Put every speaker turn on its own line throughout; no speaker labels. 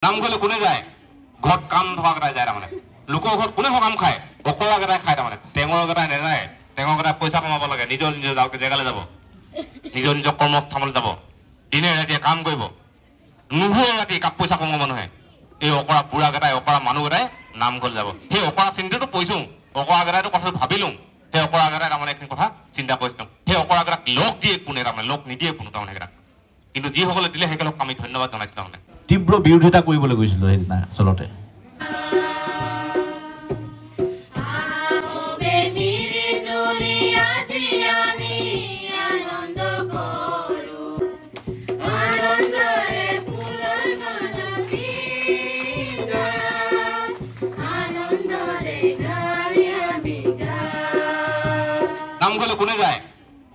নামঘৰলৈ কোনে যায়? ঘৰত কাম থকাকেইটাই যায় তাৰমানে। লোকৰ ঘৰত কোনে সকাম খায়? অকৰাকেইটাই খায় তাৰমানে। টেঙৰকেইটাই নেযায়। টেঙৰকেইটাই পইচা কমাব লাগে, নিজৰ নিজৰ জেগালৈ যাব, নিজৰ নিজৰ কৰ্মস্থানলৈ যাব, দিনে ৰাতিয়ে কাম কৰিব, নুশুৱে ৰাতি পইচা কমাব মানুহে। এই অকৰা বুঢ়াকেইটাই, অকৰা মানুহকেইটাই নামঘৰলৈ যাব। সেই অকৰা চিন্তাটো কৈছোঁ, অকৰাকেইটাইতো কথাটো ভাবিলোঁ, সেই অকৰাকেইটাই তাৰমানে এইখিনি কথা চিন্তা কৰিছিলোঁ। সেই অকৰাকেইটাক লগ দিয়ে কোনে তাৰমানে, লগ নিদিয়ে কোনো তাৰমানে সেইকেইটাক। কিন্তু যিসকলে দিলে সেইসকলক আমি ধন্যবাদ জনাইছোঁ তাৰমানে।
তীব্ৰ বিৰোধিতা কৰিবলৈ গৈছিলোঁ সেইদিনা আচলতে।
নামঘৰলৈ কোনে যায়?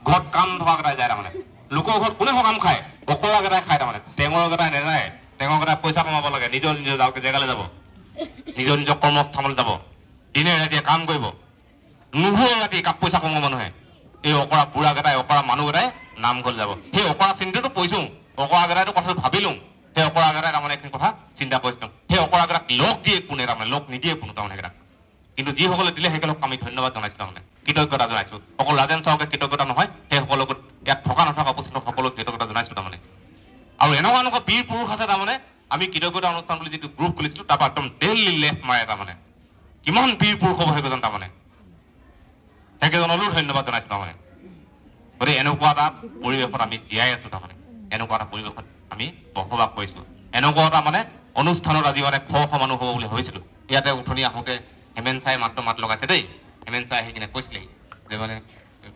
ঘৰত কাম থকাকেইটাই যায় তাৰমানে। লোকৰ ঘৰত কোনে সকাম খায়? অকৰাকেইটাই খায় তাৰমানে। টেঙৰকেইটাই নেযায়। টেঙৰকেইটাই পইচা কমাব লাগে, নিজৰ নিজৰ জেগালৈ যাব, নিজৰ নিজৰ কৰ্মস্থানলৈ যাব, দিনে ৰাতিয়ে কাম কৰিব, নুশুৱে ৰাতি পইচা কমাব মানুহে। এই অকৰা বুঢ়াকেইটাই, অকৰা মানুহকেইটাই নামঘৰলৈ যাব। সেই অকৰা চিন্তাটো কৈছোঁ, অকৰাকেইটাইতো কথাটো ভাবিলোঁ, সেই অকৰাকেইটাই তাৰমানে এইখিনি কথা চিন্তা কৰিছিলোঁ। সেই অকৰাকেইটাক লগ দিয়ে কোনে তাৰমানে, লগ নিদিয়ে কোনো তাৰমানে সেইকেইটাক। কিন্তু যিসকলে দিলে সেইসকলক আমি ধন্যবাদ জনাইছোঁ তাৰমানে, কৃতজ্ঞতা জনাইছোঁ। অকল ৰাজেন চাহকে কৃতজ্ঞতা নহয়, সেইসকলক ইয়াত থকা নথকা উপস্থিত সকলোক কৃতজ্ঞতা জনাইছোঁ তাৰমানে। আৰু এনেকুৱা এনেকুৱা বীৰ পুৰুষ আছে তাৰমানে, আমি কৃতজ্ঞতা অনুষ্ঠান বুলি যিটো গ্ৰুপ খুলিছিলোঁ তাৰপৰা একদম ডেইলি লেফ্ট মাৰে তাৰমানে। কিমান বীৰ পুৰুষ হ'ব সেইকেইজন তাৰমানে, সেইকেইজনলৈও ধন্যবাদ জনাইছোঁ তাৰমানে। গতিকে এনেকুৱা এটা পৰিৱেশত আমি জীয়াই আছোঁ তাৰমানে, এনেকুৱা এটা পৰিৱেশত আমি বসবাস কৰিছোঁ। এনেকুৱা এটা মানে অনুষ্ঠানত আজি মানে শ মানুহ হ'ব বুলি ভাবিছিলোঁ। ইয়াতে উঠনি আহোঁতে হেমেন চাই মাত লগাইছে দেই। হেমেন চাই আহি কিনে কৈছিলেহি যে মানে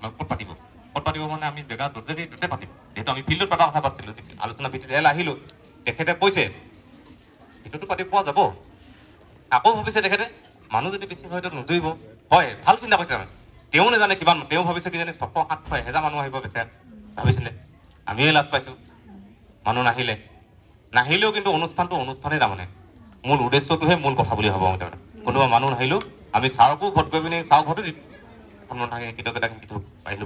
ক'ত পাতিব মানে আমি জেগা য'তে পাতিম, যিহেতু আমি ফিল্ডত পতা কথা পাতিছিলোঁ। আলোচনা ভিত্তিত আহিলোঁ, তেখেতে কৈছে সেইটোতো পাতি পোৱা যাব। আকৌ ভাবিছে তেখেতে মানুহ যদি বেছি হয়তো নুজুৰিব। হয়, ভাল চিন্তা কৰিছে তাৰমানে। তেওঁ নাজানে কিমান, তেওঁ ভাবিছে কিজানি 600, 700, 1000 মানুহ আহিব বেচেৰা ভাবিছিলে। আমিয়ে লাজ পাইছোঁ মানুহ নাহিলেও কিন্তু অনুষ্ঠানটো অনুষ্ঠানেই তাৰমানে। মূল উদ্দেশ্যটোহে মূল কথা বুলি ভাবোঁ আমি তাৰমানে। কোনোবা মানুহ নাহিলেও আমি ছাৰকো ঘৰত গৈ পিনি ছাৰ ঘৰতো কৃতজ্ঞতা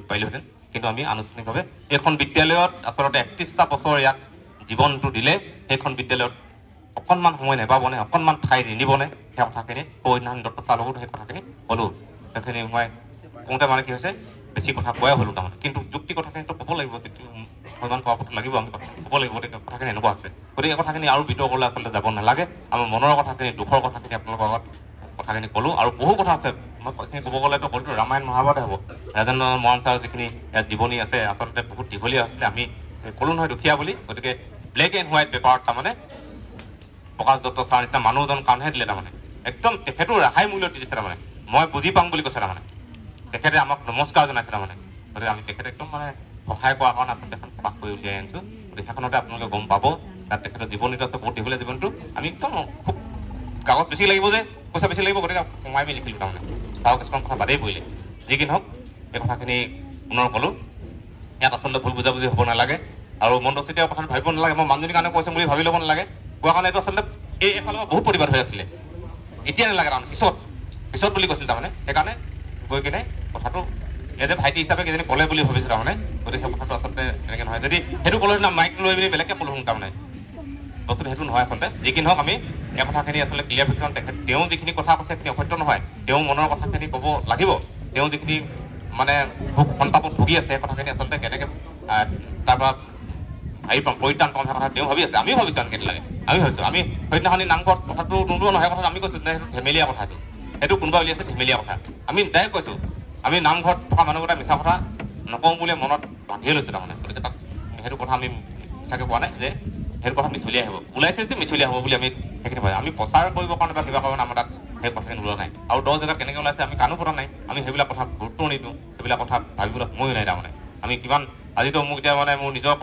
পাৰিলোহেঁতেন, কিন্তু আমি আনুষ্ঠানিকভাৱে এইখন বিদ্যালয়ত আচলতে 31টা বছৰ ইয়াক জীৱনটো দিলে, সেইখন বিদ্যালয়ত অকণমান সময় নেপাবনে, অকণমান ঠাই নিদিবনে, সেই কথাখিনি সৌন্যান দত্ত ছাৰ লগতো সেই কথাখিনি ক'লোঁ। সেইখিনি মই কওঁতে মানে কি হৈছে, বেছি কথা কোৱাই হ'লোঁ তাৰমানে। কিন্তু যুক্তি কথাখিনিতো ক'ব লাগিব, সন্মান কৰাটো লাগিব, আমি ক'ব লাগিব। গতিকে কথাখিনি এনেকুৱা আছে। গতিকে কথাখিনি আৰু বিতৰ্কলৈ আচলতে যাব নালাগে। আমাৰ মনৰ কথাখিনি, দুখৰ কথাখিনি আপোনালোকৰ আগত কথাখিনি ক'লোঁ। আৰু বহু কথা আছে, মই কথাখিনি ক'ব গ'লেতো ক'লো ৰামায়ণ মহাভাৰতে হ'ব। ৰাজেন্দ্ৰ মহন ছাৰৰ যিখিনি ইয়াত জীৱনী আছে আচলতে বহুত দীঘলীয়া আছিলে। আমি ক'লোঁ নহয় দুখীয়া বুলি। গতিকে ব্লেক এণ্ড হোৱাইট পেপাৰত তাৰমানে প্ৰকাশ দত্ত ছাৰ নিচিনা মানুহজন কাৰণেহে দিলে তাৰমানে। একদম তেখেতো ৰেহাই মূল্যত দিছে তাৰমানে। মই বুজি পাম বুলি কৈছে তাৰমানে। তেখেতে আমাক নমস্কাৰ জনাইছে তাৰমানে। গতিকে আমি তেখেতে একদম মানে সহায় কৰাৰ কাৰণে আচলতে এখন প্ৰকাশ কৰি উলিয়াই আনিছোঁ। গতিকে সেইখনতে আপোনালোকে গম পাব। তাত তেখেতৰ জীৱনীটো আছে, বহুত দীঘলীয়া জীৱনটো। আমি একদম খুব কাগজ বেছি লাগিব যে, পইচা বেছি লাগিব, গতিকে কমাই মেলি লিখিলোঁ তাৰমানে। ছাৰৰ কিছুমান কথা বাদেই পৰিলে। যি কি নহওক এই কথাখিনি পুনৰ ক'লোঁ। ইয়াত আচলতে ভুল বুজাবুজি হ'ব নালাগে। আৰু মণ্ডচিতীয় কথাটো ভাবিব নালাগে, মই মানুহজনীৰ কাৰণে কৈছোঁ বুলি ভাবি ল'ব নালাগে। কোৱা কাৰণে এইটো আচলতে এইফালৰ পৰা বহুত প্ৰতিবাদ হৈ আছিলে। এতিয়া নালাগে তাৰমানে, পিছত বুলি কৈছিল তাৰমানে। সেইকাৰণে গৈ কিনে কথাটো যে ভাইটি হিচাপে কেইজনী ক'লে বুলি ভাবিছোঁ তাৰমানে। গতিকে সেই কথাটো আচলতে এনেকৈ নহয়। যদি সেইটো ক'লে মাইক লৈ মেলি বেলেগকৈ ক'লোঁ তাৰমানে, বস্তুটো সেইটো নহয় আচলতে। যি কি নহওক আমি এই কথাখিনি আচলতে ক্লিয়াৰ কৰিছোঁ। তেওঁ যিখিনি কথা কৈছে সেইখিনি অসত্য নহয়। তেওঁ মনৰ কথাখিনি ক'ব লাগিব। তেওঁ যিখিনি মানে সন্তাপত ভুগি আছে সেই কথাখিনি আচলতে কেনেকৈ তাৰপৰা পৰিত্ৰাণ পাম সেই কথা তেওঁ ভাবি আছে। আমিও ভাবিছোঁ আনকি লাগে। আমি ভাবিছোঁ আমি সেইদিনাখনি নামঘৰত কথাটো নোলোৱা নহয়, কথাটো আমি কৈছোঁ সেইটো ধেমেলীয়া কথাটো। সেইটো কোনোবা উলিয়াইছে ধেমেলীয়া কথা। আমি ডাইৰেক্ট কৈছোঁ আমি নামঘৰত থকা মানুহকেইটা মিছা কথা নকওঁ বুলি মনত বান্ধিয়ে লৈছোঁ তাৰমানে। গতিকে তাত সেইটো কথা আমি মিছাকৈ কোৱা নাই যে সেইটো কথা মিছলীয়া হ'ব, ওলাইছে যদি মিছলীয়া হ'ব বুলি আমি সেইখিনি ভাবোঁ। আমি প্ৰচাৰ কৰিবৰ কাৰণে বা কিবা কাৰণে আমাৰ তাত সেই কথাখিনি ওলোৱা নাই। আৰু 10 জেগাত কেনেকৈ ওলাইছে আমি কাণো পতা নাই। আমি সেইবিলাক কথা গুৰুত্ব নিদিওঁ, সেইবিলাক কথা ভাবিবলৈ সময়ো নাই তাৰমানে। আমি কিমান আজিতো মোক এতিয়া মানে মোৰ নিজৰ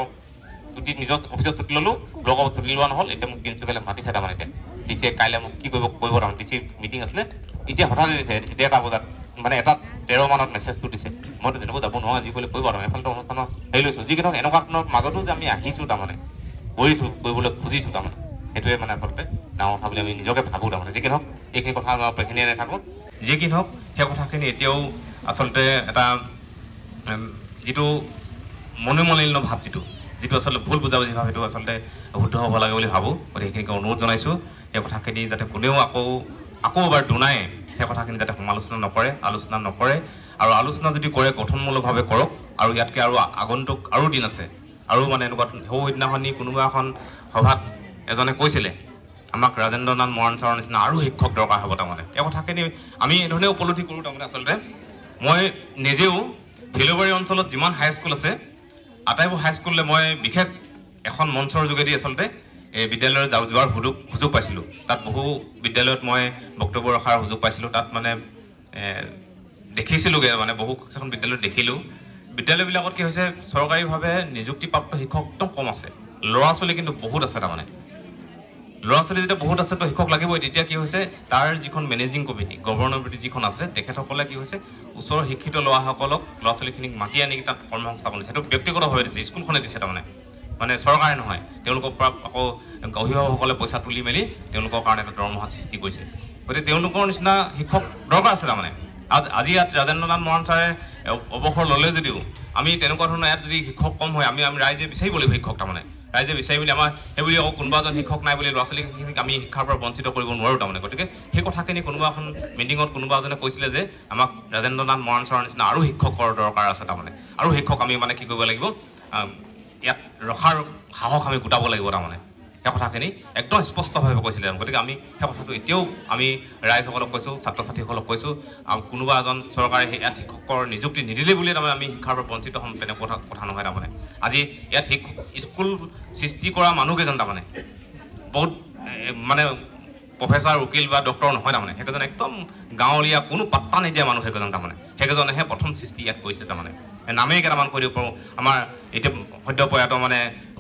অফিচত ছুটি ল'লোঁ, ব্লকত ছুটি লোৱা নহ'ল। এতিয়া মোক তিনিচুকীয়ালৈ মাতিছে তাৰমানে। এতিয়া ডিচিয়ে কাইলৈ মোক কি কৰিব তাৰমানে। ডিচি মিটিং আছিলে, এতিয়া হঠাৎ দিছে 1টা বজাত, মানে 1:13 মানত মেছেজটো দিছে। মইতো তেনেকৈ যাব নোৱাৰোঁ, যি কৰিলে কৰিব তাৰমানে। এফালেতো অনুষ্ঠানৰ হেৰি লৈছোঁ। যি কি নহওক এনেকুৱা ধৰণৰ মাজতো যে আমি আহিছোঁ তাৰমানে, কৰিবলৈ খুজিছোঁ তাৰমানে, সেইটোৱে মানে আচলতে ডাঙৰ কথা বুলি আমি নিজকে ভাবোঁ তাৰমানে। যি কি নহওক এইখিনি কথা আমাৰ এইখিনিয়ে নাথাকোঁ। যি কি নহওক সেই কথাখিনি এতিয়াও আচলতে এটা যিটো মনোমালিন্য ভাৱ যিটো যিটো আচলতে ভুল বুজাবুজি ভাৱ সেইটো আচলতে শুদ্ধ হ'ব লাগে বুলি ভাবোঁ। গতিকে সেইখিনিকে অনুৰোধ জনাইছোঁ এই কথাখিনি যাতে কোনেও আকৌ এবাৰ দুনাই সেই কথাখিনি যাতে সমালোচনা নকৰে, আলোচনা নকৰে, আৰু আলোচনা যদি কৰে গঠনমূলকভাৱে কৰক। আৰু ইয়াতকৈ আৰু আগন্তুক আৰু দিন আছে, আৰু মানে এনেকুৱা সেইদিনাখনি কোনোবা এখন সভাত এজনে কৈছিলে আমাক ৰাজেন্দ্ৰ নাথ মৰাণ ছাৰৰ নিচিনা আৰু শিক্ষক দৰকাৰ হ'ব। তাৰমানে এই কথাখিনি আমি এনেধৰণে উপলব্ধি কৰোঁ। তাৰমানে আচলতে মই নিজেও ভিলবাৰী অঞ্চলত যিমান হাইস্কুল আছে আটাইবোৰ হাইস্কুললৈ মই বিশেষ এখন মঞ্চৰ যোগেদি আচলতে এই বিদ্যালয়লৈ যোৱাৰ সুযোগ পাইছিলোঁ। তাত বহু বিদ্যালয়ত মই বক্তব্য ৰখাৰ সুযোগ পাইছিলোঁ। তাত মানে দেখিছিলোঁগৈ, মানে বহুকেইখন বিদ্যালয়ত দেখিলোঁ। বিদ্যালয়বিলাকত কি হৈছে, চৰকাৰীভাৱে নিযুক্তিপ্ৰাপ্ত শিক্ষক একদম কম আছে, ল'ৰা ছোৱালী কিন্তু বহুত আছে। তাৰমানে ল'ৰা ছোৱালী যেতিয়া বহুত আছে তো শিক্ষক লাগিবই। তেতিয়া কি হৈছে, তাৰ যিখন মেনেজিং কমিটি, গভৰ্ণৰ কমিটি যিখন আছে, তেখেতসকলে কি হৈছে ওচৰৰ শিক্ষিত ল'ৰাসকলক, ল'ৰা ছোৱালীখিনিক মাতি আনি তাত কৰ্মসংস্থাপন দিছে। সেইটো ব্যক্তিগতভাৱে দিছে, স্কুলখনে দিছে। তাৰমানে মানে চৰকাৰে নহয়, তেওঁলোকৰ পৰা আকৌ অভিভাৱকসকলে পইচা তুলি মেলি তেওঁলোকৰ কাৰণে এটা দৰমহা সৃষ্টি কৰিছে। গতিকে তেওঁলোকৰ নিচিনা শিক্ষক দৰকাৰ আছে। তাৰমানে আজি ইয়াত ৰাজেন্দ্ৰ নাথ মৰাণ ছাৰে অৱসৰ ল'লে যদিও আমি তেনেকুৱা ধৰণৰ ইয়াত যদি শিক্ষক কম হয়, আমি ৰাইজে বিচাৰিব লাগিব শিক্ষক। তাৰমানে ৰাইজে বিচাৰি মেলি আমাৰ সেইবুলি আকৌ কোনোবা এজন শিক্ষক নাই বুলি ল'ৰা ছোৱালীখিনিক আমি শিক্ষাৰ পৰা বঞ্চিত কৰিব নোৱাৰোঁ। তাৰমানে গতিকে সেই কথাখিনি কোনোবা এখন মিটিঙত কোনোবা এজনে কৈছিলে যে আমাক ৰাজেন্দ্ৰ নাথ মৰাণ ছাৰৰ নিচিনা আৰু শিক্ষকৰ দৰকাৰ আছে। তাৰমানে আৰু শিক্ষক আমি মানে কি কৰিব লাগিব, ইয়াত ৰখাৰ সাহস আমি গোটাব লাগিব। তাৰমানে সেই কথাখিনি একদম স্পষ্টভাৱে কৈছিলে। গতিকে আমি সেই কথাটো এতিয়াও আমি ৰাইজসকলক কৈছোঁ, ছাত্ৰ ছাত্ৰীসকলক কৈছোঁ, কোনোবা এজন চৰকাৰে ইয়াত শিক্ষকৰ নিযুক্তি নিদিলে বুলিয়ে তাৰমানে আমি শিক্ষাৰ পৰা বঞ্চিত হ'ম, তেনেকুৱা কথা নহয়। তাৰমানে আজি ইয়াত স্কুল সৃষ্টি কৰা মানুহকেইজন তাৰমানে বহুত মানে প্ৰফেচাৰ, উকিল বা ডক্টৰ নহয়। তাৰমানে সেইকেইজন একদম গাঁৱলীয়া, কোনো পাত্তা নিদিয়া মানুহ সেইকেইজন। তাৰমানে সেইকেইজনেহে প্ৰথম সৃষ্টি ইয়াত কৰিছে। তাৰমানে নামেই কেইটামান কৈ দিব পাৰোঁ। আমাৰ এতিয়া সদ্য প্ৰয়াত মানে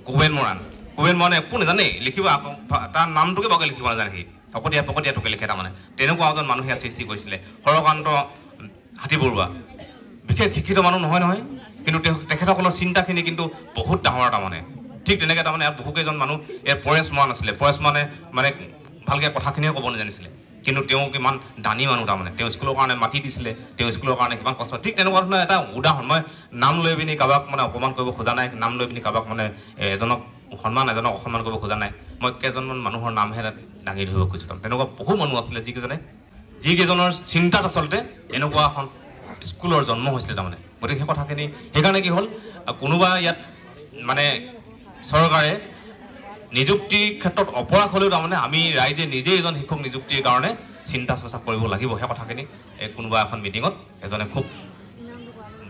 কুবেন মৰাণে একো নাজানে, লিখিব আকৌ তাৰ নামটোকে বৰকৈ লিখিব নাজানে, সি পকতীয়াটোকে লিখে। তাৰমানে তেনেকুৱা এজন মানুহ ইয়াত সৃষ্টি কৰিছিলে। হৰকান্ত হাতীবৰুৱা বিশেষ শিক্ষিত মানুহ নহয়, কিন্তু তেখেতসকলৰ চিন্তাখিনি কিন্তু বহুত ডাঙৰ। তাৰমানে ঠিক তেনেকৈ তাৰমানে ইয়াত বহুকেইজন মানুহ, ইয়াত পৰেশ মৰাণ আছিলে। পৰেশ মৰাণে মানে ভালকৈ কথাখিনিয়ে ক'ব নাজানিছিলে, কিন্তু তেওঁ কিমান দানী মানুহ। তাৰমানে তেওঁ স্কুলৰ কাৰণে মাটি দিছিলে, তেওঁ স্কুলৰ কাৰণে কিমান কষ্ট। ঠিক তেনেকুৱা ধৰণৰ এটা উদাহৰণ। মই নাম লৈ পিনি কাৰোবাক মানে অপমান কৰিব খোজা নাই, নাম লৈ পিনি কাৰোবাক মানে এজনক এজনক অসন্মান কৰিব খোজা নাই। মই কেইজনমান মানুহৰ নামহে দাঙি ধৰিব খুজিছোঁ। তেনেকুৱা বহু মানুহ আছিলে যিকেইজনৰ চিন্তাত আচলতে এনেকুৱা এখন স্কুলৰ জন্ম হৈছিলে। তাৰমানে গতিকে সেই কথাখিনি সেইকাৰণে কি হ'ল, কোনোবা ইয়াত মানে চৰকাৰে নিযুক্তিৰ ক্ষেত্ৰত অপৰাগ হ'লেও তাৰমানে আমি ৰাইজে নিজেই এজন শিক্ষক নিযুক্তিৰ কাৰণে চিন্তা চৰ্চা কৰিব লাগিব। সেই কথাখিনি কোনোবা এখন মিটিঙত এজনে খুব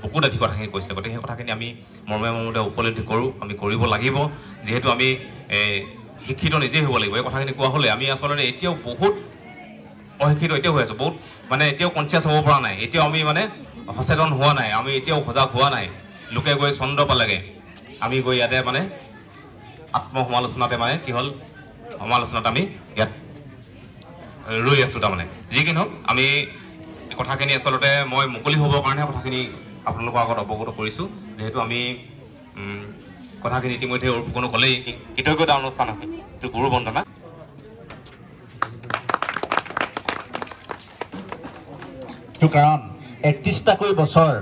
বুকু ডাঠি কথাখিনি কৈছিলে। গতিকে সেই কথাখিনি আমি মৰ্মে উপলব্ধি কৰোঁ, আমি কৰিব লাগিব। যিহেতু আমি শিক্ষিত নিজেই হ'ব লাগিব। এই কথাখিনি কোৱা হ'লে আমি আচলতে এতিয়াও বহুত অশিক্ষিত এতিয়াও হৈ আছোঁ, বহুত মানে এতিয়াও কনচিয়াছ হ'ব পৰা নাই, এতিয়াও আমি মানে সচেতন হোৱা নাই, আমি এতিয়াও সজাগ হোৱা নাই। লোকে গৈ চন্দ্ৰ পালেগে, আমি গৈ ইয়াতে মানে আত্মসমালোচনাতে মানে কি হ'ল, সমালোচনাত আমি ইয়াত ৰৈ আছোঁ। তাৰমানে যি কি নহওক আমি কথাখিনি আচলতে মই মুকলি হ'বৰ কাৰণে কথাখিনি আপোনালোকৰ আগত অৱগত কৰিছোঁ। যিহেতু আমি কথাখিনি ইতিমধ্যে কোনো ক'লেই কৃতজ্ঞতা অনুষ্ঠান আছে, এইটো গুৰু বন্দনা।
কাৰণ ৩১টাকৈ বছৰ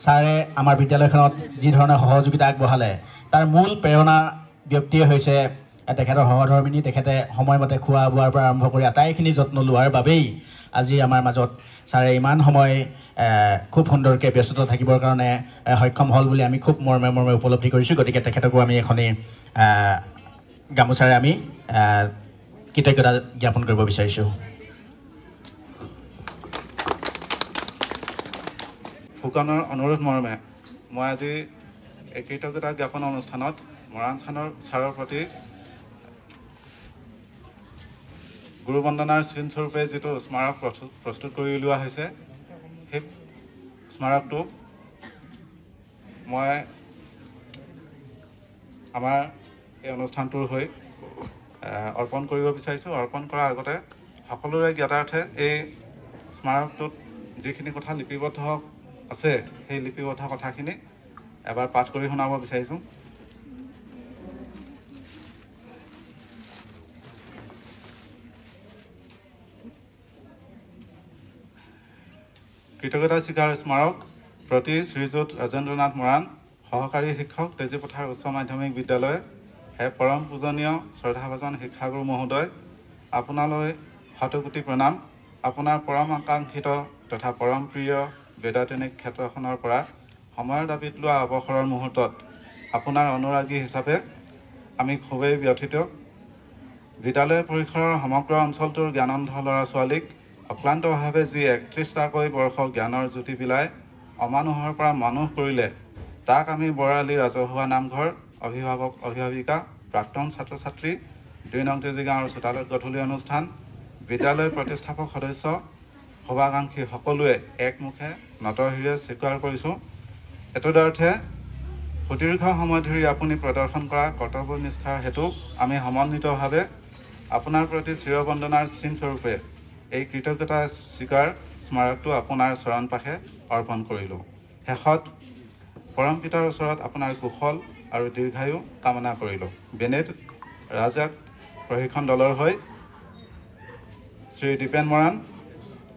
ছাৰে আমাৰ বিদ্যালয়খনত যি ধৰণে সহযোগিতা আগবঢ়ালে, তাৰ মূল প্ৰেৰণা ব্যক্তিয়ে হৈছে তেখেতৰ সহধৰ্মিনী। তেখেতে সময়মতে খোৱা বোৱাৰ পৰা আৰম্ভ কৰি আটাইখিনি যত্ন লোৱাৰ বাবেই আজি আমাৰ মাজত ছাৰে ইমান সময় খুব সুন্দৰকৈ ব্যস্ত থাকিবৰ কাৰণে সক্ষম হ'ল বুলি আমি খুব মৰ্মে উপলব্ধি কৰিছোঁ। গতিকে তেখেতকো আমি এখনি গামোচাৰে আমি কৃতজ্ঞতা জ্ঞাপন কৰিব বিচাৰিছোঁ।
ফুকনৰ অনুৰোধ মৰ্মে মই আজি এই কৃতজ্ঞতা জ্ঞাপন অনুষ্ঠানত মৰাণ ছাৰৰ প্ৰতি গুৰু বন্দনাৰ চিনস্বৰূপে যিটো স্মাৰক প্ৰস্তুত কৰি উলিওৱা হৈছে, সেই স্মাৰকটো মই আমাৰ এই অনুষ্ঠানটোৰ হৈ অৰ্পণ কৰিব বিচাৰিছোঁ। অৰ্পণ কৰাৰ আগতে সকলোৰে জ্ঞাতাৰ্থে এই স্মাৰকটোত যিখিনি কথা লিপিবদ্ধ আছে, সেই লিপিবদ্ধ কথাখিনি এবাৰ পাঠ কৰি শুনাব বিচাৰিছোঁ। কৃতজ্ঞতা স্বীকাৰ স্মাৰক প্ৰতি শ্ৰীযুত ৰাজেন্দ্ৰ নাথ মৰাণ সহকাৰী শিক্ষক তেজীপথাৰ উচ্চ মাধ্যমিক বিদ্যালয় হে পৰম পূজনীয় শ্ৰদ্ধাভাজন শিক্ষাগুৰু মহোদয় আপোনালৈ শতকোটি প্ৰণাম আপোনাৰ পৰম আকাংক্ষিত তথা পৰম প্ৰিয় বেদাতিনিক ক্ষেত্ৰখনৰ পৰা সময়ৰ দাবীত লোৱা অৱসৰৰ মুহূৰ্তত আপোনাৰ অনুৰাগী হিচাপে আমি খুবেই ব্যথিত বিদ্যালয় পৰিসৰৰ সমগ্ৰ অঞ্চলটোৰ জ্ঞানন্ধ ল'ৰা ছোৱালীক অক্লান্তভাৱে যি ৩১টাকৈ বৰ্ষ জ্ঞানৰ জ্যোতি বিলাই অমানুহৰ পৰা মানুহ কৰিলে তাক আমি বৰালি ৰাজহুৱা নামঘৰ অভিভাৱক অভিভাৱিকা প্ৰাক্তন ছাত্ৰ ছাত্ৰী ২ নং তেজী গাঁৱৰ চোতালত গধূলি অনুষ্ঠান বিদ্যালয় প্ৰতিষ্ঠাপক সদস্য শুভাকাংক্ষী সকলোৱে একমুখে নতশিৰে স্বীকাৰ কৰিছোঁ এতদৰ্থে সুদীৰ্ঘ সময় ধৰি আপুনি প্ৰদৰ্শন কৰা কৰ্তব্যনিষ্ঠাৰ হেতু আমি সমন্বিতভাৱে আপোনাৰ প্ৰতি চিৰবন্দনাৰ চিনস্বৰূপে এই কৃতজ্ঞতা স্বীকাৰ স্মাৰকটো আপোনাৰ চৰণ পাশে অৰ্পণ কৰিলোঁ শেষত পৰম পিতাৰ ওচৰত আপোনাৰ কুশল আৰু দীৰ্ঘায়ু কামনা কৰিলোঁ বেনেট ৰাজাক প্ৰশিক্ষণ দলৰ হৈ শ্ৰী দীপেন মৰাণ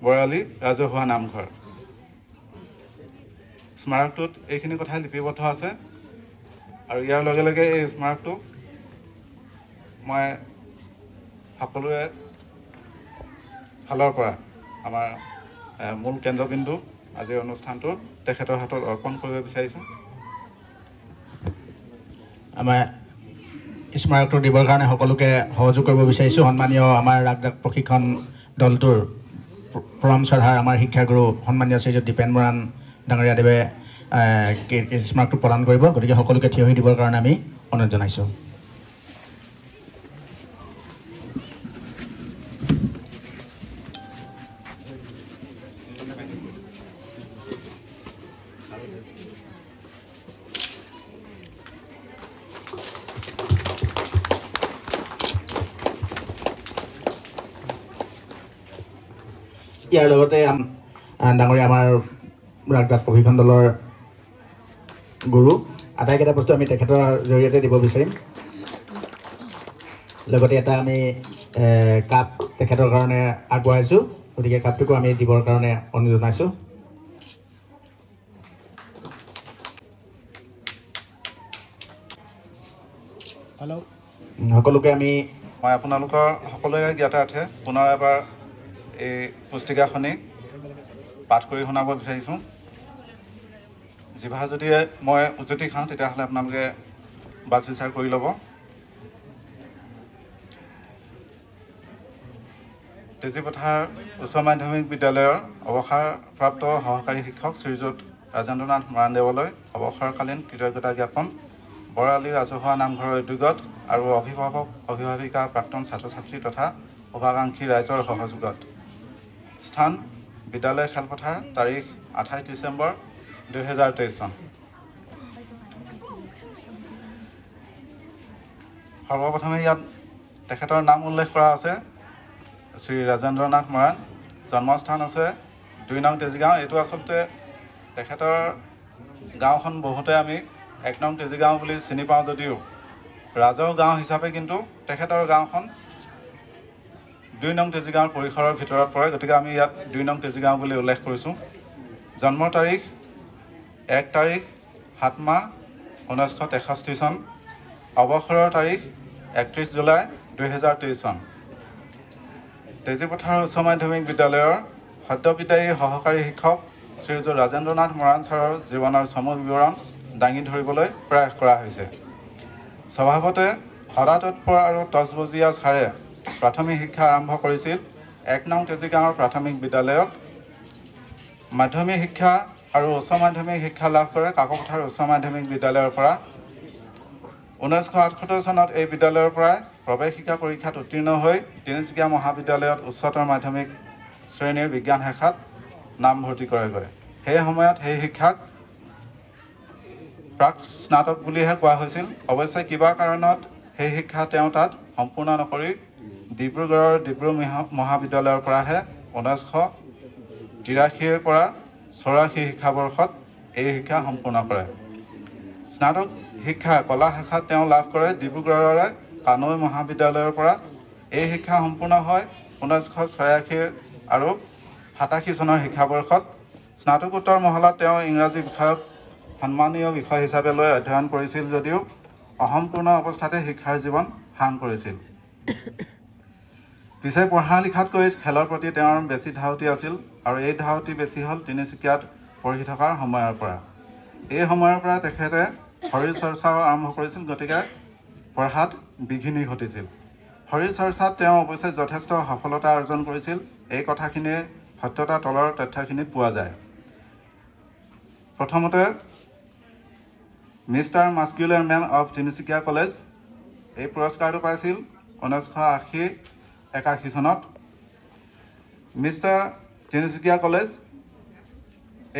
বৰালি ৰাজহুৱা নামঘৰ স্মাৰকটোত এইখিনি কথাই লিপিবদ্ধ আছে আৰু ইয়াৰ লগে লগে এই স্মাৰকটো মই সকলোৰে ফালৰ পৰা আমাৰ মূল কেন্দ্ৰবিন্দু আজিৰ অনুষ্ঠানটো তেখেতৰ হাতত অৰ্পণ কৰিব বিচাৰিছোঁ
আমাৰ স্মাৰকটো দিবৰ কাৰণে সকলোকে সহযোগ কৰিব বিচাৰিছোঁ সন্মানীয় আমাৰ ৰাগ প্ৰশিক্ষণ দলটোৰ পৰম শ্ৰদ্ধাৰ আমাৰ শিক্ষাগুৰু সন্মানীয় শ্ৰীযুত দীপেন মৰাণ ডাঙৰীয়াদেৱে স্মাৰকটো প্ৰদান কৰিব গতিকে সকলোকে থিয় হৈ দিবৰ কাৰণে আমি অনুৰোধ জনাইছোঁ ইয়াৰ লগতে ডাঙৰীয়া আমাৰ ৰাগজাত প্ৰশিক্ষণ দলৰ গুৰু আটাইকেইটা বস্তু আমি তেখেতৰ জৰিয়তে দিব বিচাৰিম লগতে এটা আমি কাপ তেখেতৰ কাৰণে আগবঢ়াইছোঁ গতিকে কাপটোকো আমি দিবৰ কাৰণে অনুৰোধ জনাইছোঁ সকলোকে আমি
মই আপোনালোকৰ সকলোৰে জ্ঞাতাৰ্থে পুনৰ এবাৰ এই পুস্তিকাখনি পাঠ কৰি শুনাব বিচাৰিছোঁ জিভা যদি মই উজুতি খাওঁ তেতিয়াহ'লে আপোনালোকে বাছ বিচাৰ কৰি ল'ব তেজীপথাৰ উচ্চ মাধ্যমিক বিদ্যালয়ৰ অৱসৰপ্ৰাপ্ত সহকাৰী শিক্ষক শ্ৰীযুত ৰাজেন্দ্ৰনাথ মৰাণদেৱলৈ অৱসৰকালীন কৃতজ্ঞতা জ্ঞাপন বৰালি ৰাজহুৱা নামঘৰৰ উদ্যোগত আৰু অভিভাৱক অভিভাৱিকা প্ৰাক্তন ছাত্ৰ ছাত্ৰী তথা শুভাকাংক্ষী ৰাইজৰ সহযোগত স্থান বিদ্যালয় খেলপথাৰ তাৰিখ 28 ডিচেম্বৰ 2023 চন সৰ্বপ্ৰথমে ইয়াত তেখেতৰ নাম উল্লেখ কৰা আছে শ্ৰী ৰাজেন্দ্ৰনাথ মৰাণ জন্মস্থান আছে 2 নং তেজীগাঁও এইটো আচলতে তেখেতৰ গাঁওখন বহুতে আমি 1 নং তেজীগাঁও বুলি চিনি পাওঁ যদিও ৰাজহ গাঁও হিচাপে কিন্তু তেখেতৰ গাঁওখন 2 নং তেজীগাঁৱৰ পৰিসৰৰ ভিতৰত পৰে গতিকে আমি ইয়াত 2 নং তেজীগাঁও বুলি উল্লেখ কৰিছোঁ জন্মৰ তাৰিখ 1 তাৰিখ 7 মাহ 1963 চন অৱসৰৰ তাৰিখ 31 জুলাই 2023 চন তেজীপথাৰ উচ্চ মাধ্যমিক বিদ্যালয়ৰ সদ্যবিদায়ী সহকাৰী শিক্ষক শ্ৰীযুত ৰাজেন্দ্ৰনাথ মৰাণ ছাৰৰ জীৱনৰ চমু বিৱৰণ দাঙি ধৰিবলৈ প্ৰয়াস কৰা হৈছে স্বভাৱতে সদা তৎপৰ আৰু তজবজীয়া ছাৰে প্ৰাথমিক শিক্ষা আৰম্ভ কৰিছিল 1 নং তেজীগাঁৱৰ প্ৰাথমিক বিদ্যালয়ত মাধ্যমিক শিক্ষা আৰু উচ্চ মাধ্যমিক শিক্ষা লাভ কৰে কাকপথাৰ উচ্চ মাধ্যমিক বিদ্যালয়ৰ পৰা 1978 চনত এই বিদ্যালয়ৰ পৰা প্ৰৱেশিকা পৰীক্ষাত উত্তীৰ্ণ হৈ তিনিচুকীয়া মহাবিদ্যালয়ত উচ্চতৰ মাধ্যমিক শ্ৰেণীৰ বিজ্ঞান শাখাত নামভৰ্তি কৰেগৈ সেই সময়ত সেই শিক্ষাক প্ৰাক স্নাতক বুলিহে কোৱা হৈছিল অৱশ্যে কিবা কাৰণত সেই শিক্ষা তেওঁ তাত সম্পূৰ্ণ নকৰি ডিব্ৰুগড়ৰ ডিব্ৰু মহাবিদ্যালয়ৰ পৰাহে 1983 পৰা 84 শিক্ষাবৰ্ষত এই শিক্ষা সম্পূৰ্ণ কৰে স্নাতক শিক্ষা কলা শাখাত তেওঁ লাভ কৰে ডিব্ৰুগড়ৰে কানৈ মহাবিদ্যালয়ৰ পৰা এই শিক্ষা সম্পূৰ্ণ হয় 1986 আৰু 87 চনৰ শিক্ষাবৰ্ষত স্নাতকোত্তৰ মহলাত তেওঁ ইংৰাজী বিষয়ক সন্মানীয় বিষয় হিচাপে লৈ অধ্যয়ন কৰিছিল যদিও অসম্পূৰ্ণ অৱস্থাতে শিক্ষাৰ জীৱন সাং কৰিছিল। পিছে পঢ়া লিখাতকৈ খেলৰ প্ৰতি তেওঁৰ বেছি ধাউতি আছিল আৰু এই ধাউতি বেছি হ'ল তিনিচুকীয়াত পঢ়ি থকাৰ সময়ৰ পৰা। এই সময়ৰ পৰা তেখেতে শৰীৰ চৰ্চাও আৰম্ভ কৰিছিল, গতিকে পঢ়াত বিঘিনি ঘটিছিল। শৰীৰ চৰ্চাত তেওঁ অৱশ্যে যথেষ্ট সফলতা অৰ্জন কৰিছিল। এই কথাখিনিৰ সত্যতা তলৰ তথ্যখিনিত পোৱা যায়। প্ৰথমতে Mister Muscular Man of Tinsukia College এই পুৰস্কাৰটো পাইছিল 1981 চনত। মিষ্টাৰ তিনিচুকীয়া কলেজ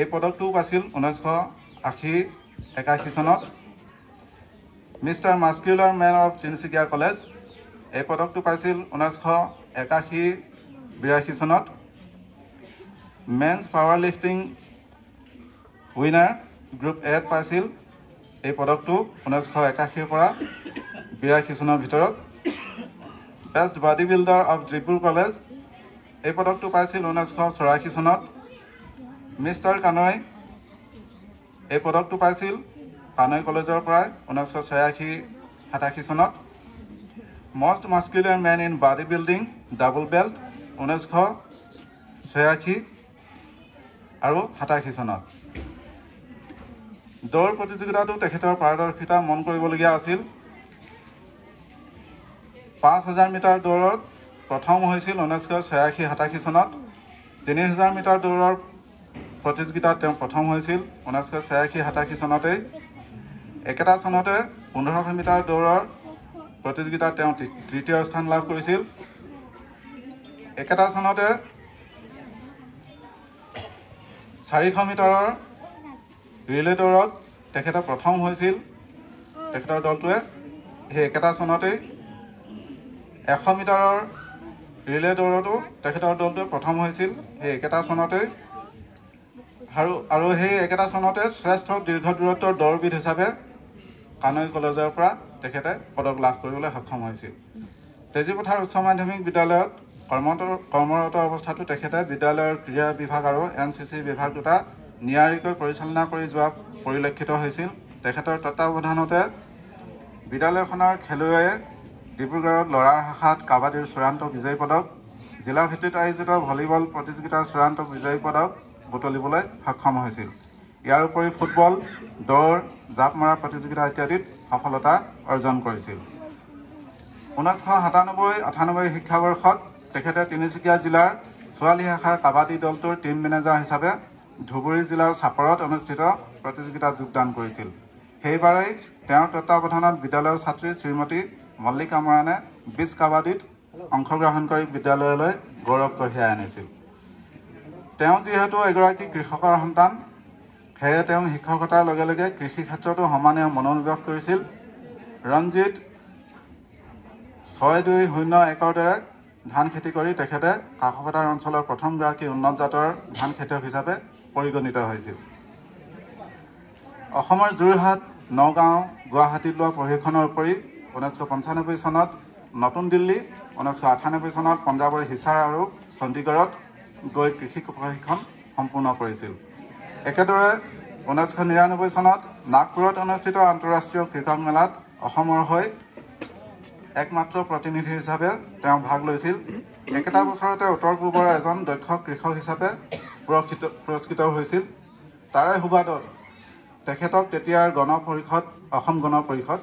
এই পদকটোও পাইছিল 1981 চনত। Mister Muscular Man of Tinsukia College এই পদকটো পাইছিল 1981-82 চনত। Men's power lifting winner group এত পাইছিল এই পদকটো 1981 পৰা 82 চনৰ ভিতৰত। Best Body Builder of Dibrugarh College এই পদকটো পাইছিল 1984 চনত। মিষ্টাৰ কানৈ এই পদকটো পাইছিল কানৈ কলেজৰ পৰাই 1986-87 চনত। Most muscular men in body building double belt 1986 আৰু 87 চনত। দৌৰ প্ৰতিযোগিতাতো তেখেতৰ পাৰদৰ্শিতা মন কৰিবলগীয়া আছিল। 5000 মিটাৰ দৌৰত প্ৰথম হৈছিল 1986-87 চনত। 3000 মিটাৰ দৌৰৰ প্ৰতিযোগিতাত তেওঁ প্ৰথম হৈছিল 1986-87 চনতেই। একেটা চনতে 1500 মিটাৰ দৌৰৰ প্ৰতিযোগিতাত তেওঁ তৃতীয় স্থান লাভ কৰিছিল। একেটা চনতে 400 মিটাৰৰ ৰিলে দৌৰত তেখেতে প্ৰথম হৈছিল তেখেতৰ দলটোৱে। সেই একেটা চনতেই 100 মিটাৰৰ ৰিলে দৌৰতো তেখেতৰ দলটোৱে প্ৰথম হৈছিল সেই একেটা চনতেই। আৰু সেই একেটা চনতে শ্ৰেষ্ঠ দীৰ্ঘ দূৰত্বৰ দৌৰবিদ হিচাপে কানৈ কলেজৰ পৰা তেখেতে পদক লাভ কৰিবলৈ সক্ষম হৈছিল। তেজীপথাৰ উচ্চ মাধ্যমিক বিদ্যালয়ত কৰ্মৰত অৱস্থাতো তেখেতে বিদ্যালয়ৰ ক্ৰীড়া বিভাগ আৰু NCC বিভাগ দুটা নিয়াৰিকৈ পৰিচালনা কৰি যোৱা পৰিলক্ষিত হৈছিল। তেখেতৰ তত্ত্বাৱধানতে বিদ্যালয়খনৰ খেলুৱৈয়ে ডিব্ৰুগড়ত ল'ৰাৰ শাখাত কাবাডীৰ চূড়ান্ত বিজয়ী পদক, জিলাভিত্তিত আয়োজিত ভলীবল প্ৰতিযোগিতাৰ চূড়ান্ত বিজয়ী পদক বুটলিবলৈ সক্ষম হৈছিল। ইয়াৰ উপৰি ফুটবল, দৌৰ, জাঁপ মৰা প্ৰতিযোগিতা ইত্যাদিত সফলতা অৰ্জন কৰিছিল। 1997-98 শিক্ষাবৰ্ষত তেখেতে তিনিচুকীয়া জিলাৰ ছোৱালী শাখাৰ কাবাডী দলটোৰ টিম মেনেজাৰ হিচাপে ধুবুৰী জিলাৰ চাপৰত অনুষ্ঠিত প্ৰতিযোগিতাত যোগদান কৰিছিল। সেইবাৰেই তেওঁৰ তত্ত্বাৱধানত বিদ্যালয়ৰ ছাত্ৰী শ্ৰীমতী মল্লিকা মৰাণে বিচ কাবাডীত অংশগ্ৰহণ কৰি বিদ্যালয়লৈ গৌৰৱ কঢ়িয়াই আনিছিল। তেওঁ যিহেতু এগৰাকী কৃষকৰ সন্তান, সেয়ে তেওঁ শিক্ষকতাৰ লগে লগে কৃষি ক্ষেত্ৰতো সমানে মনোনিৱেশ কৰিছিল। ৰঞ্জিত 6201 দৰে ধান খেতি কৰি তেখেতে কাকপথাৰ অঞ্চলৰ প্ৰথমগৰাকী উন্নত জাতৰ ধান খেতিয়ক হিচাপে পৰিগণিত হৈছিল। অসমৰ যোৰহাট, নগাঁও, গুৱাহাটীত লোৱা প্ৰশিক্ষণৰ উপৰি 1995 চনত নতুন দিল্লী, 1998 চনত পঞ্জাৱৰ হিছাৰ আৰু চণ্ডীগড়ত গৈ কৃষি প্ৰশিক্ষণ সম্পূৰ্ণ কৰিছিল। একেদৰে 1999 চনত নাগপুৰত অনুষ্ঠিত আন্তঃৰাষ্ট্ৰীয় কৃষক মেলাত অসমৰ হৈ একমাত্ৰ প্ৰতিনিধি হিচাপে তেওঁ ভাগ লৈছিল। একেটা বছৰতে উত্তৰ পূবৰ এজন দক্ষ কৃষক হিচাপে পুৰস্কৃত হৈছিল। তাৰে সুবাদত তেখেতক তেতিয়াৰ অসম গণ পৰিষদ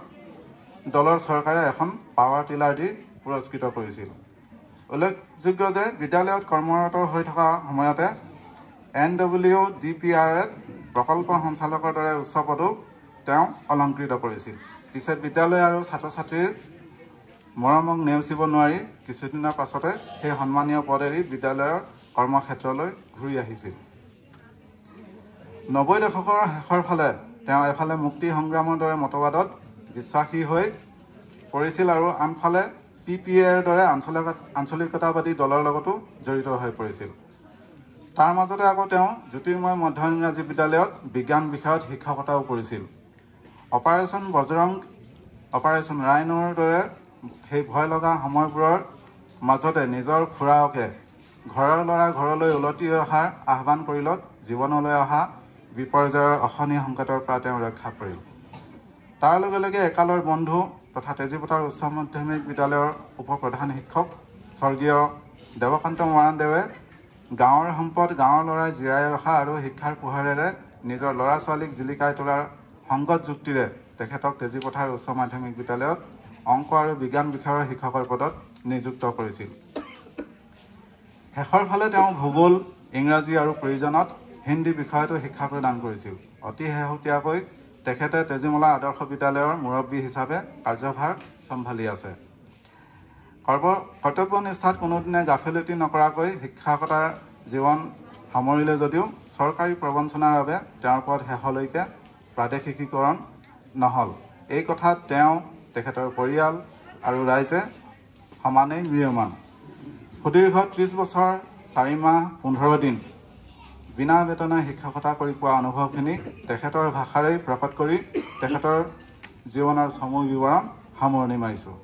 দলৰ চৰকাৰে এখন পাৱাৰ টিলাৰ দি পুৰস্কৃত কৰিছিল। উল্লেখযোগ্য যে বিদ্যালয়ত কৰ্মৰত হৈ থকা সময়তে NWDPRত প্ৰকল্প সঞ্চালকৰ দৰে উচ্চ পদো তেওঁ অলংকৃত কৰিছিল। পিছে বিদ্যালয় আৰু ছাত্ৰ ছাত্ৰীৰ মৰমক নেওচিব নোৱাৰি কিছুদিনৰ পাছতে সেই সন্মানীয় পদ এৰি বিদ্যালয়ৰ কৰ্মক্ষেত্ৰলৈ ঘূৰি আহিছিল। 90 দশকৰ শেষৰ ফালে তেওঁ এফালে মুক্তি সংগ্ৰামৰ দৰে মতবাদত বিশ্বাসী হৈ পৰিছিল আৰু আনফালে PPAৰ দৰে আঞ্চলিকতাবাদী দলৰ লগতো জড়িত হৈ পৰিছিল। তাৰ মাজতে আকৌ তেওঁ জ্যোতিৰ্ময় মধ্য ইংৰাজী বিদ্যালয়ত বিজ্ঞান বিষয়ত শিক্ষকতাও কৰিছিল। অপাৰেশ্যন বজৰং, অপাৰেশ্যন ৰাইনৰ দৰে সেই ভয় লগা সময়বোৰৰ মাজতে নিজৰ খুৰাকে ঘৰৰ ল'ৰা ঘৰলৈ উলটি অহাৰ আহ্বান কৰিলত জীৱনলৈ অহা বিপৰ্যয়ৰ অশনি সংকটৰ পৰা তেওঁ ৰক্ষা পৰিল। তাৰ লগে লগে একালৰ বন্ধু তথা তেজীপথাৰ উচ্চ মাধ্যমিক বিদ্যালয়ৰ উপ প্ৰধান শিক্ষক স্বৰ্গীয় দেৱকান্ত মৰাণদেৱে গাঁৱৰ সম্পদ গাঁৱৰ ল'ৰাই জীয়াই ৰখা আৰু শিক্ষাৰ পোহৰেৰে নিজৰ ল'ৰা ছোৱালীক জিলিকাই তোলাৰ সংগত যুক্তিৰে তেখেতক তেজীপথাৰ উচ্চ মাধ্যমিক বিদ্যালয়ত অংক আৰু বিজ্ঞান বিষয়ৰ শিক্ষকৰ পদত নিযুক্ত কৰিছিল। শেষৰ ফালে তেওঁ ভূগোল, ইংৰাজী আৰু প্ৰয়োজনত হিন্দী বিষয়তো শিক্ষা প্ৰদান কৰিছিল। অতি শেহতীয়াকৈ তেখেতে তেজীমলা আদৰ্শ বিদ্যালয়ৰ মুৰব্বী হিচাপে কাৰ্যভাৰ চম্ভালি আছে। কৰ্তব্যনিষ্ঠাত কোনোদিনে গাফিলতি নকৰাকৈ শিক্ষকতাৰ জীৱন সামৰিলে যদিও চৰকাৰী প্ৰবঞ্চনাৰ বাবে তেওঁৰ পদ শেষলৈকে প্ৰাদেশিকীকৰণ নহ'ল। এই কথাত তেওঁ, তেখেতৰ পৰিয়াল আৰু ৰাইজে সমানেই ম্ৰিয়মান। সুদীৰ্ঘ 30 বছৰ 4 মাহ 15 দিন বিনা বেতনে শিক্ষকতা কৰি পোৱা অনুভৱখিনি তেখেতৰ ভাষাৰেই প্ৰকট কৰি তেখেতৰ জীৱনৰ চমু বিৱৰণ সামৰণি মাৰিছোঁ।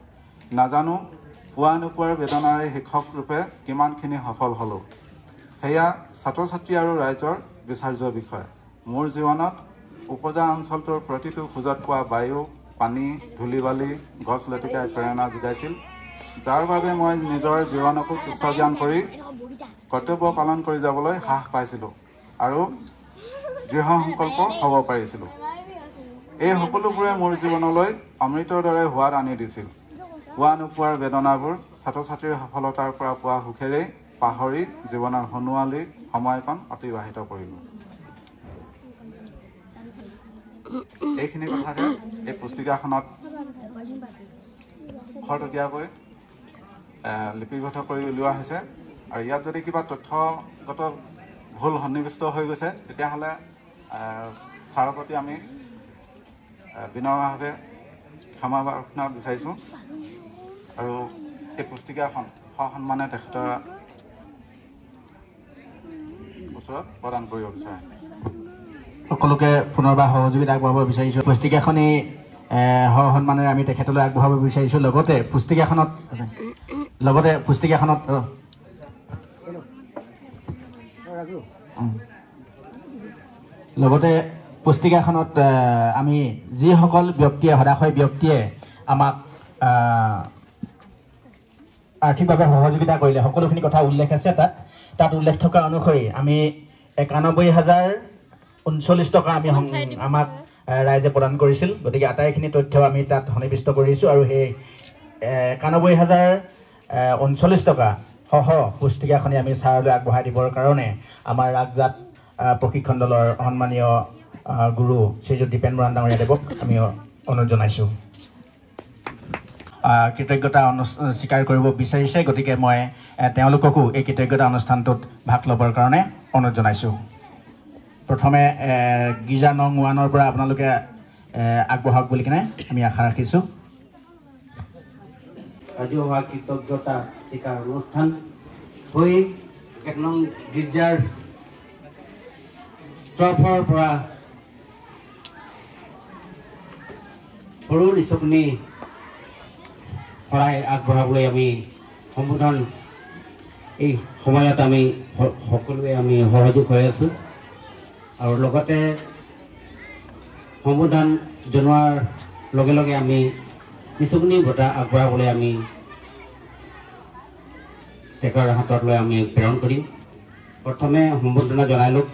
নাজানো পোৱা নোপোৱাৰ বেদনাৰে শিক্ষক ৰূপে কিমানখিনি সফল হ'লোঁ, সেয়া ছাত্ৰ ছাত্ৰী আৰু ৰাইজৰ বিচাৰ্য বিষয়। মোৰ জীৱনত উপজা অঞ্চলটোৰ প্ৰতিটো খোজত পোৱা বায়ু, পানী, ধূলি বালি, গছ লতিকাই প্ৰেৰণা যোগাইছিল, যাৰ বাবে মই নিজৰ জীৱনকো তুচ্ছ জ্ঞান কৰি কৰ্তব্য পালন কৰি যাবলৈ সাহ পাইছিলোঁ আৰু দৃঢ় সংকল্প হ'ব পাৰিছিলোঁ। এই সকলোবোৰে মোৰ জীৱনলৈ অমৃতৰ দৰে সোৱাদ আনি দিছিল। পোৱা নোপোৱাৰ বেদনাবোৰ ছাত্ৰ ছাত্ৰীৰ সফলতাৰ পৰা পোৱা সুখেৰেই পাহৰি জীৱনৰ সোণোৱালী সময়কণ অতিবাহিত কৰিলোঁ। এইখিনি কথাকে এই পুস্তিকাখনত খৰতকীয়াকৈ লিপিবদ্ধ কৰি উলিওৱা হৈছে। আৰু ইয়াত যদি কিবা তথ্যগত ভুল সন্নিৱিষ্ট হৈ গৈছে তেতিয়াহ'লে ছাৰৰ প্ৰতি আমি বিনম্ৰভাৱে ক্ষমা প্ৰাৰ্থনা বিচাৰিছোঁ আৰু এই পুস্তিকাখন সসন্মানে তেখেতৰ ওচৰত প্ৰদান কৰিব বিচাৰে।
সকলোকে পুনৰবাৰ সহযোগিতা আগবঢ়াব বিচাৰিছোঁ। পুস্তিকাখনি সসন্মানেৰে আমি তেখেতলৈ আগবঢ়াব বিচাৰিছোঁ। লগতে পুস্তিকাখনত আমি যিসকল ব্যক্তিয়ে সদাশয় ব্যক্তিয়ে আমাক আৰ্থিকভাৱে সহযোগিতা কৰিলে সকলোখিনি কথা উল্লেখ আছে। তাত উল্লেখ থকা অনুসৰি আমি 91,039 টকা আমাক ৰাইজে প্ৰদান কৰিছিল। গতিকে আটাইখিনি তথ্য আমি তাত সন্নিৱিষ্ট কৰিছোঁ আৰু সেই 91,039 টকা সহ পুস্তিকাখনি আমি ছাৰলৈ আগবঢ়াই দিবৰ কাৰণে আমাৰ ৰাগজাত প্ৰশিক্ষণ দলৰ সন্মানীয় গুৰু শ্ৰীযুত দীপেন বৰা ডাঙৰীয়া দেৱক আমি অনুৰোধ জনাইছোঁ। কৃতজ্ঞতা স্বীকাৰ কৰিব বিচাৰিছে, গতিকে মই তেওঁলোককো এই কৃতজ্ঞতা অনুষ্ঠানটোত ভাগ ল'বৰ কাৰণে অনুৰোধ জনাইছোঁ। প্ৰথমে গীৰ্জা নং 1-ৰ পৰা আপোনালোকে আগবঢ়াওক বুলি কিনে আমি আশা ৰাখিছোঁ।
আজি হোৱা কৃতজ্ঞতা স্বীকাৰ অনুষ্ঠান হৈ 1 নং গীৰ্জাৰ তৰফৰ পৰা সৰু নিচুকনি শৰাই আগবঢ়াবলৈ আমি সম্বোধন এই সময়ত আমি সকলোৱে আমি সহযোগ হৈ আছোঁ আৰু লগতে সম্বোধন জনোৱাৰ লগে লগে আমি নিচুকনি বঁটা আগবঢ়াবলৈ আমি তেখেতৰ হাতত লৈ আমি প্ৰেৰণ কৰিম। প্ৰথমে সম্বোধনা জনাই লওক।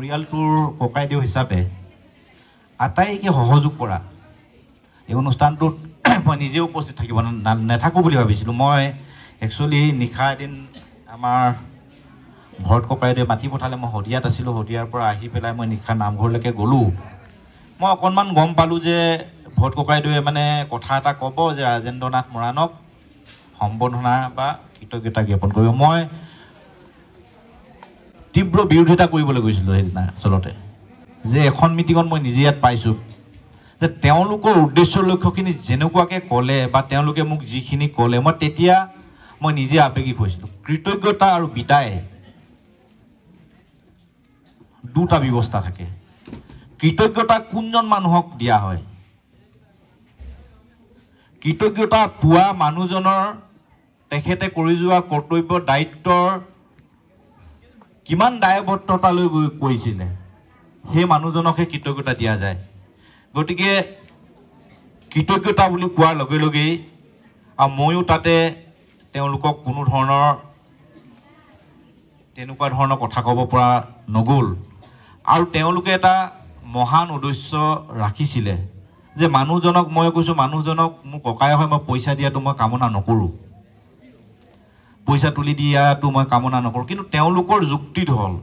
পৰিয়ালটোৰ ককাইদেউ হিচাপে আটাইকে সহযোগ কৰা এই অনুষ্ঠানটোত মই নিজে উপস্থিত থাকিব নাথাকোঁ বুলি ভাবিছিলোঁ। মই একচুৱেলি নিশা এদিন আমাৰ ভৰত ককাইদেৱে মাতি পঠালে, মই শদিয়াত আছিলোঁ। শদিয়াৰ পৰা আহি পেলাই মই নিশা নামঘৰলৈকে গ'লোঁ। মই অকণমান গম পালোঁ যে ভৰত ককাইদেৱে মানে কথা এটা ক'ব যে ৰাজেন্দ্ৰনাথ মৰাণক সম্বৰ্ধনা বা কৃতজ্ঞতা জ্ঞাপন কৰিব। মই তীব্ৰ বিৰোধিতা কৰিবলৈ গৈছিলোঁ সেইদিনা আচলতে, যে এখন মিটিঙত মই নিজে ইয়াত পাইছোঁ যে তেওঁলোকৰ উদ্দেশ্য লক্ষ্যখিনি যেনেকুৱাকৈ ক'লে বা তেওঁলোকে মোক যিখিনি ক'লে, মই তেতিয়া মই নিজে আৱেগিক হৈছিলোঁ। কৃতজ্ঞতা আৰু বিদায় দুটা ব্যৱস্থা থাকে। কৃতজ্ঞতা কোনজন মানুহক দিয়া হয়? কৃতজ্ঞতা পোৱা মানুহজনৰ তেখেতে কৰি যোৱা কৰ্তব্য দায়িত্বৰ কিমান দায়বদ্ধতালৈ কৰিছিলে সেই মানুহজনকহে কৃতজ্ঞতা দিয়া যায়। গতিকে কৃতজ্ঞতা বুলি কোৱাৰ লগে লগেই আৰু ময়ো তাতে তেওঁলোকক কোনো ধৰণৰ তেনেকুৱা ধৰণৰ কথা ক'ব পৰা নগ'ল। আৰু তেওঁলোকে এটা মহান উদ্দেশ্য ৰাখিছিলে যে মানুহজনক, মই কৈছোঁ মানুহজনক মোৰ ককাই হয়, মই পইচা দিয়াটো মই কামনা নকৰোঁ, পইচা তুলি দিয়াটো মই কামনা নকৰোঁ। কিন্তু তেওঁলোকৰ যুক্তিটো হ'ল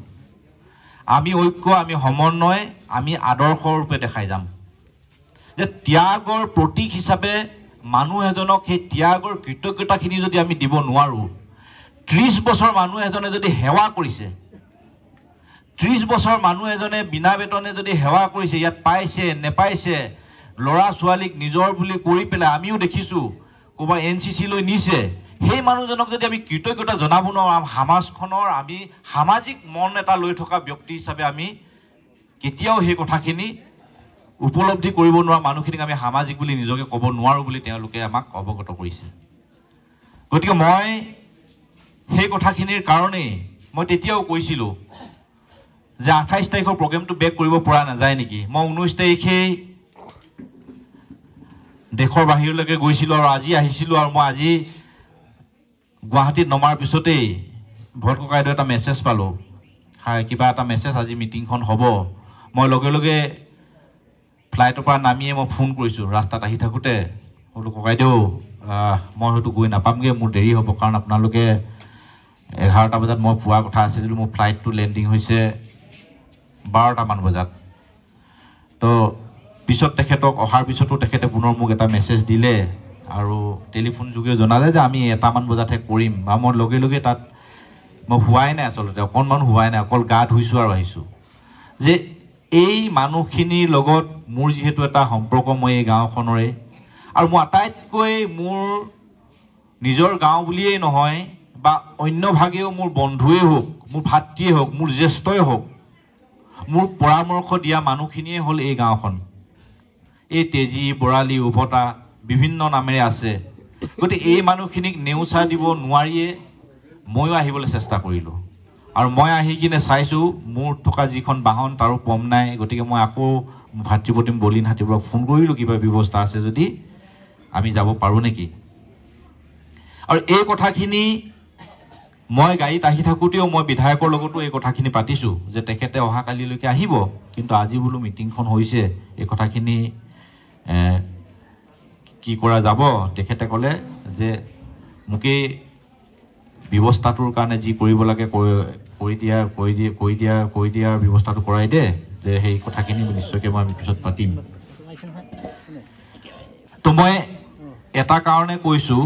আমি ঐক্য, আমি সমন্বয়, আমি আদৰ্শ ৰূপে দেখাই যাম যে ত্যাগৰ প্ৰতীক হিচাপে মানুহ এজনক সেই ত্যাগৰ কৃতজ্ঞতাখিনি যদি আমি দিব নোৱাৰোঁ, 30 বছৰ মানুহ এজনে যদি সেৱা কৰিছে, 30 বছৰ মানুহ এজনে বিনা বেতনে যদি সেৱা কৰিছে, ইয়াত পাইছে নেপাইছে, ল'ৰা ছোৱালীক নিজৰ বুলি কৰি পেলাই আমিও দেখিছোঁ ক'ৰবাত NCC লৈ নিছে, সেই মানুহজনক যদি আমি কৃতজ্ঞতা জনাব নোৱাৰোঁ, সমাজখনৰ আমি সামাজিক মন এটা লৈ থকা ব্যক্তি হিচাপে আমি কেতিয়াও সেই কথাখিনি উপলব্ধি কৰিব নোৱাৰা মানুহখিনিক আমি সামাজিক বুলি নিজকে ক'ব নোৱাৰোঁ বুলি তেওঁলোকে আমাক অৱগত কৰিছে। গতিকে মই সেই কথাখিনিৰ কাৰণেই মই তেতিয়াও কৈছিলোঁ যে 28 তাৰিখৰ প্ৰগ্ৰেমটো বেক কৰিব পৰা নাযায় নেকি। মই 19 তাৰিখেই দেশৰ বাহিৰলৈকে গৈছিলোঁ আৰু আজি আহিছিলোঁ। আৰু মই আজি গুৱাহাটীত নমাৰ পিছতেই ভৰত ককাইদেউ এটা মেছেজ পালোঁ, কিবা এটা মেছেজ আজি মিটিংখন হ'ব। মই লগে লগে ফ্লাইটৰ পৰা নামিয়ে মই ফোন কৰিছোঁ ৰাস্তাত আহি থাকোঁতে, বোলো ককাইদেউ মই হয়তো গৈ নাপামগৈ, মোৰ দেৰি হ'ব, কাৰণ আপোনালোকে 11টা বজাত মই পোৱাৰ কথা আছিল, মোৰ ফ্লাইটটো লেণ্ডিং হৈছে 12টামান বজাত। তো পিছত তেখেতক অহাৰ পিছতো তেখেতে পুনৰ মোক এটা মেছেজ দিলে আৰু টেলিফোন যোগে জনালে যে আমি 1টামান বজাতহে কৰিম। বা মই লগে লগে তাত মই হোৱাই নাই, আচলতে অকণমান হোৱাই নাই, অকল গা ধুইছোঁ আৰু আহিছোঁ। যে এই মানুহখিনিৰ লগত মোৰ যিহেতু এটা সম্পৰ্ক মই এই গাঁওখনৰে, আৰু মোৰ আটাইতকৈ মোৰ নিজৰ গাঁও বুলিয়েই নহয় বা অন্যভাগেও মোৰ বন্ধুৱেই হওক, মোৰ ভাতৃয়ে হওক, মোৰ জ্যেষ্ঠই হওক, মোৰ পৰামৰ্শ দিয়া মানুহখিনিয়ে হ'ল এই গাঁওখন। এই তেজী, বৰালি, উভতা বিভিন্ন নামেৰে আছে। গতিকে এই মানুহখিনিক নেওচা দিব নোৱাৰিয়ে ময়ো আহিবলৈ চেষ্টা কৰিলোঁ। আৰু মই আহি কিনে চাইছোঁ মোৰ থকা যিখন বাহন তাৰো কম নাই। গতিকে মই আকৌ ভাতৃপ্ৰতিম বলিন হাতীবোৰক ফোন কৰিলোঁ, কিবা ব্যৱস্থা আছে যদি আমি যাব পাৰোঁ নেকি। আৰু এই কথাখিনি মই গাড়ীত আহি থাকোঁতেও মই বিধায়কৰ লগতো এই কথাখিনি পাতিছোঁ যে তেখেতে অহাকালিলৈকে আহিব, কিন্তু আজি বোলো মিটিংখন হৈছে, এই কথাখিনি কি কৰা যাব। তেখেতে ক'লে যে মোকেই ব্যৱস্থাটোৰ কাৰণে যি কৰিব লাগে কৰি দিয়াৰ ব্যৱস্থাটো কৰাই দে, যে সেই কথাখিনি নিশ্চয়কৈ মই পিছত পাতিম। তো মই এটা কাৰণে কৈছোঁ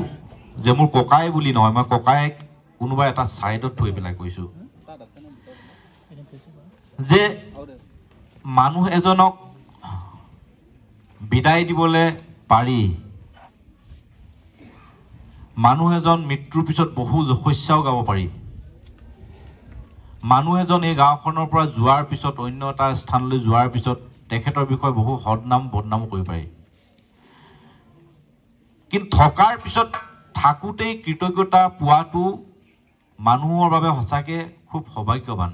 যে মোৰ ককাই বুলি নহয়, মই ককাইক কোনোবা এটা ছাইডত থৈ পেলাই কৈছোঁ যে মানুহ এজনক বিদায় দিবলৈ পাৰি, মানুহ এজন মৃত্যুৰ পিছত বহু যশস্যাও গাব পাৰি। মানুহ এজন এই গাঁওখনৰ পৰা যোৱাৰ পিছত, অন্য এটা স্থানলৈ যোৱাৰ পিছত তেখেতৰ বিষয়ে বহু সদনাম বদনামো কৰিব পাৰি। কিন্তু থকাৰ পিছত থাকোঁতেই কৃতজ্ঞতা পোৱাটো মানুহৰ বাবে সঁচাকৈ খুব সৌভাগ্যৱান।